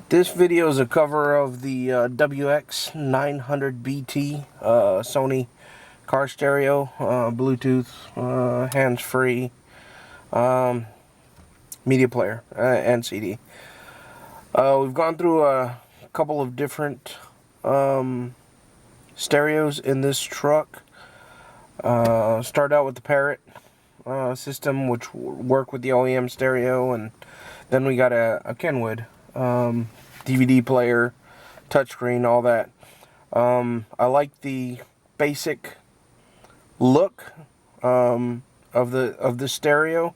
This video is a cover of the WX-900BT Sony car stereo, Bluetooth, hands-free, media player, and CD. We've gone through a couple of different stereos in this truck. Start out with the Parrot system, which work with the OEM stereo, and then we got a Kenwood DVD player, touchscreen, all that. I like the basic look of the stereo.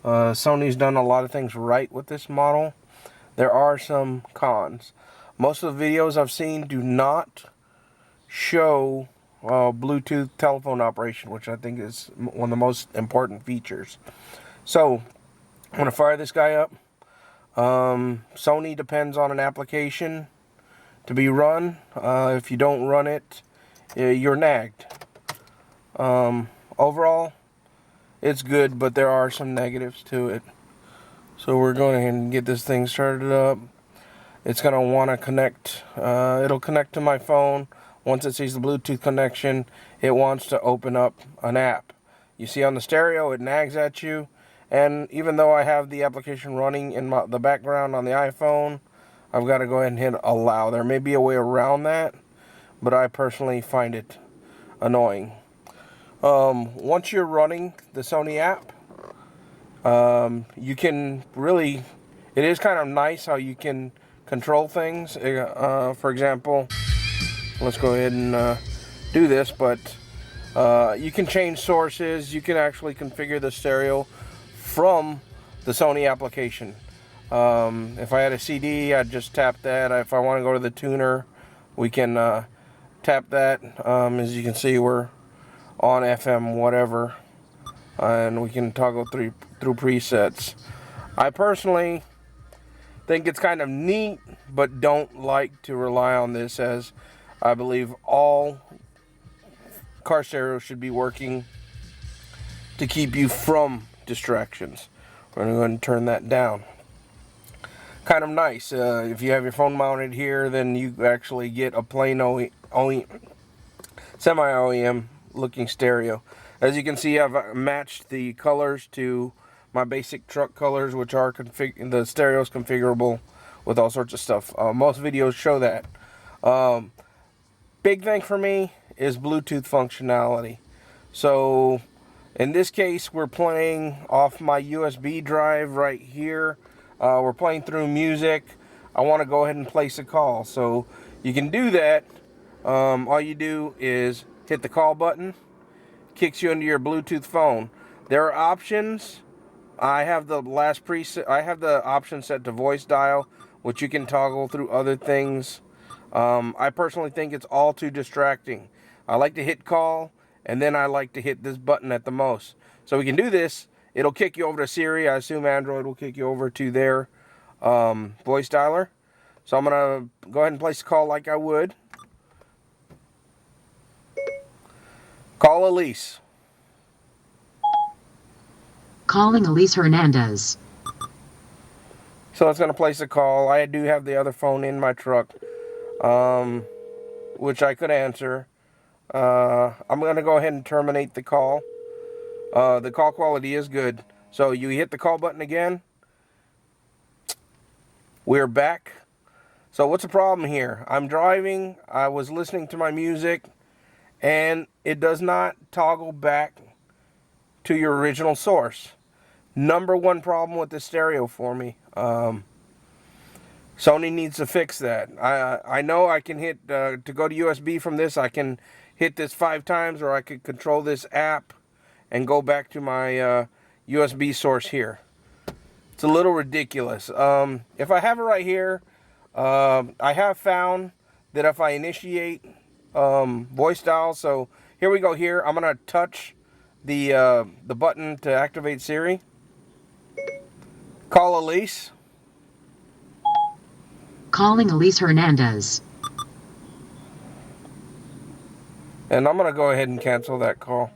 Sony's done a lot of things right with this model. There are some cons. Most of the videos I've seen do not show Bluetooth telephone operation, which I think is one of the most important features. So I'm going to fire this guy up. Sony depends on an application to be run. If you don't run it, you're nagged. Overall, it's good, but there are some negatives to it. So we're going ahead and get this thing started up. It's going to want to connect. It'll connect to my phone. Once it sees the Bluetooth connection, it wants to open up an app. You see on the stereo, it nags at you. And even though I have the application running in the background on the iPhone, I've got to go ahead and hit allow. There may be a way around that, but I personally find it annoying. Once you're running the Sony app, you can really, it is kind of nice how you can control things. For example, let's go ahead and do this, but you can change sources. You can actually configure the stereo from the Sony application. If I had a CD, I'd just tap that. If I want to go to the tuner, we can tap that. As you can see, we're on FM whatever, and we can toggle through presets. I personally think it's kind of neat, but don't like to rely on this, as I believe all car stereos should be working to keep you from distractions. We're going to go ahead and turn that down. Kind of nice. If you have your phone mounted here, then you actually get a plain semi-OEM looking stereo. As you can see, I've matched the colors to my basic truck colors, which are the stereo's configurable with all sorts of stuff. Most videos show that. Big thing for me is Bluetooth functionality. So in this case, we're playing off my USB drive right here. We're playing through music. I want to go ahead and place a call. So you can do that. All you do is hit the call button. Kicks you into your Bluetooth phone. There are options. I have the last preset. I have the option set to voice dial, which you can toggle through other things. I personally think it's all too distracting. I like to hit call, and then I like to hit this button at the most. So we can do this. It'll kick you over to Siri. I assume Android will kick you over to their voice dialer. So I'm going to go ahead and place a call like I would. Call Elise. Calling Elise Hernandez. So it's going to place a call. I do have the other phone in my truck, which I could answer. I'm going to go ahead and terminate the call. The call quality is good. So you hit the call button again. We're back. So what's the problem here? I'm driving. I was listening to my music, and it does not toggle back to your original source. Number one problem with the stereo for me. Sony needs to fix that. I know I can hit, to go to USB from this, I can hit this 5 times, or I could control this app and go back to my USB source here. It's a little ridiculous. If I have it right here, I have found that if I initiate voice dial, so here we go here, I'm going to touch the button to activate Siri. Call Elise. Calling Elise Hernandez. And I'm going to go ahead and cancel that call.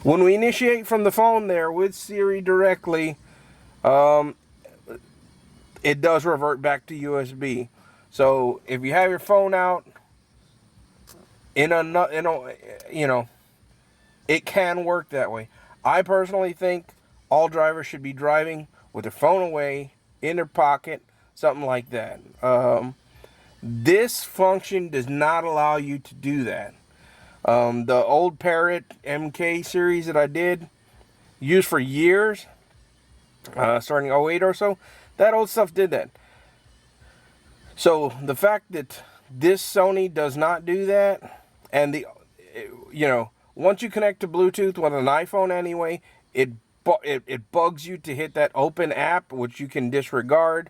When we initiate from the phone there with Siri directly, it does revert back to USB. So if you have your phone out in a, you know, it can work that way. I personally think all drivers should be driving with their phone away in their pocket, something like that. This function does not allow you to do that. The old Parrot MK series that I did, used for years, starting 08 or so, that old stuff did that. So the fact that this Sony does not do that, and you know, once you connect to Bluetooth with an iPhone anyway, it bugs you to hit that open app, which you can disregard.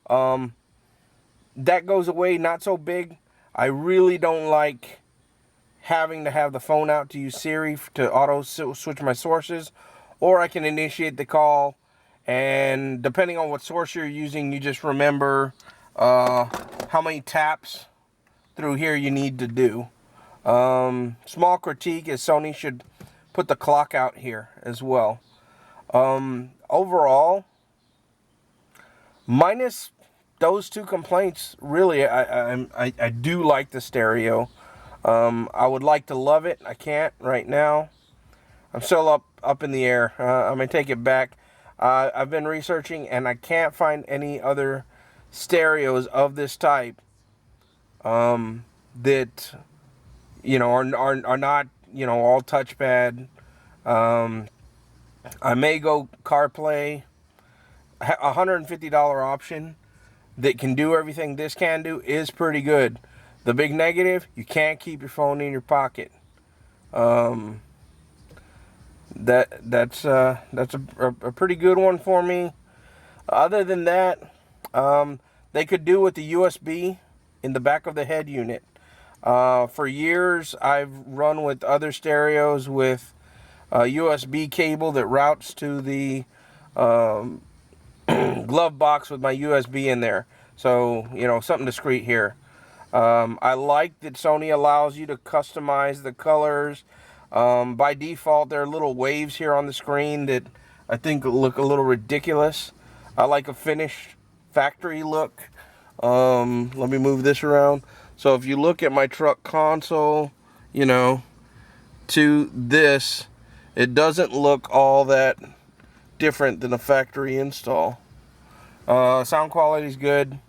That goes away, not so big. I really don't like having to have the phone out to use Siri to auto switch my sources, or I can initiate the call, and depending on what source you're using, you just remember how many taps through here you need to do. Small critique is Sony should put the clock out here as well. Overall, minus those two complaints, really, I do like the stereo. I would like to love it. I can't right now. I'm still up in the air. I'm gonna take it back. I've been researching and I can't find any other stereos of this type that, you know, are not, you know, all touchpad. I may go CarPlay. $150 option that can do everything this can do is pretty good. The big negative, you can't keep your phone in your pocket. That's a pretty good one for me. Other than that, they could do with the USB in the back of the head unit. For years, I've run with other stereos with a USB cable that routes to the glove box with my USB in there. So, you know, something discreet here. I like that Sony allows you to customize the colors. By default, there are little waves here on the screen that I think look a little ridiculous. I like a finished factory look. Let me move this around. So if you look at my truck console, you know, to this, it doesn't look all that different than a factory install. Sound quality is good.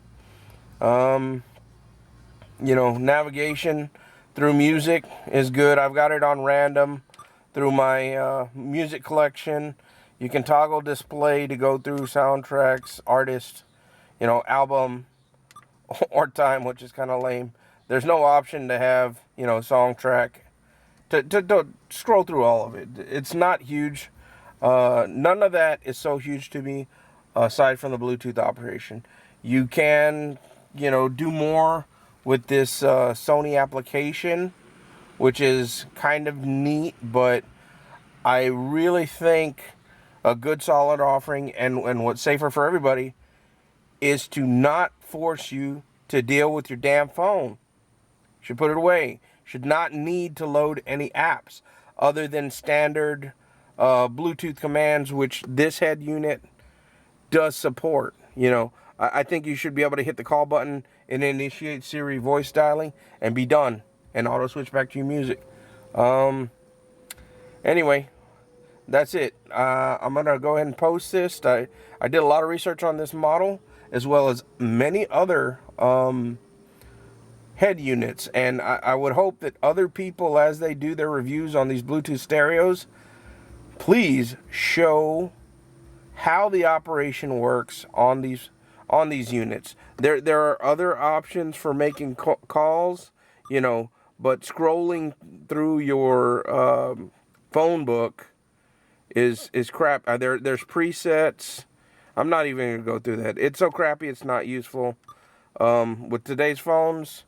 You know, navigation through music is good. I've got it on random through my music collection. You can toggle display to go through soundtracks, artists, you know, album, or time, which is kind of lame. There's no option to have, you know, song track to scroll through all of it. It's not huge. None of that is so huge to me, aside from the Bluetooth operation. You can, you know, do more with this Sony application, which is kind of neat, but I really think a good solid offering and what's safer for everybody is to not force you to deal with your damn phone. Should put it away. Should not need to load any apps other than standard Bluetooth commands, which this head unit does support. You know, I think you should be able to hit the call button and initiate Siri voice dialing and be done, and auto switch back to your music. Anyway, that's it. I'm gonna go ahead and post this. I did a lot of research on this model as well as many other head units, and I would hope that other people, as they do their reviews on these Bluetooth stereos, please show how the operation works on these units. There are other options for making calls, you know, but scrolling through your phone book is crap. There's presets. I'm not even gonna go through that. It's so crappy it's not useful. With today's phones,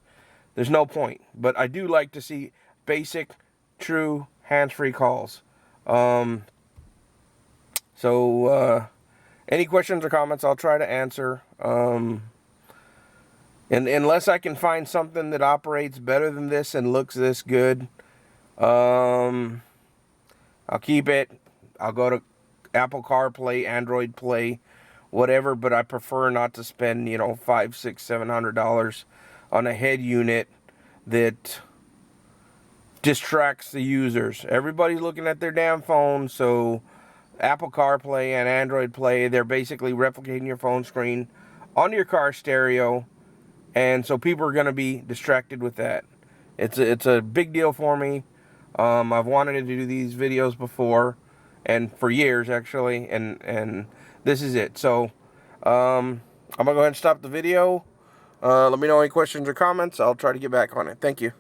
there's no point. But I do like to see basic, true hands-free calls. Any questions or comments, I'll try to answer. And unless I can find something that operates better than this and looks this good, I'll keep it. I'll go to Apple CarPlay, Android Play, whatever, but I prefer not to spend, you know, $500, $600, $700 on a head unit that distracts the users. Everybody's looking at their damn phone, so Apple CarPlay and Android Play, they're basically replicating your phone screen onto your car stereo, and so people are going to be distracted with that. It's a big deal for me. I've wanted to do these videos before, and for years actually, and this is it. So I'm gonna go ahead and stop the video. Let me know any questions or comments. I'll try to get back on it. Thank you.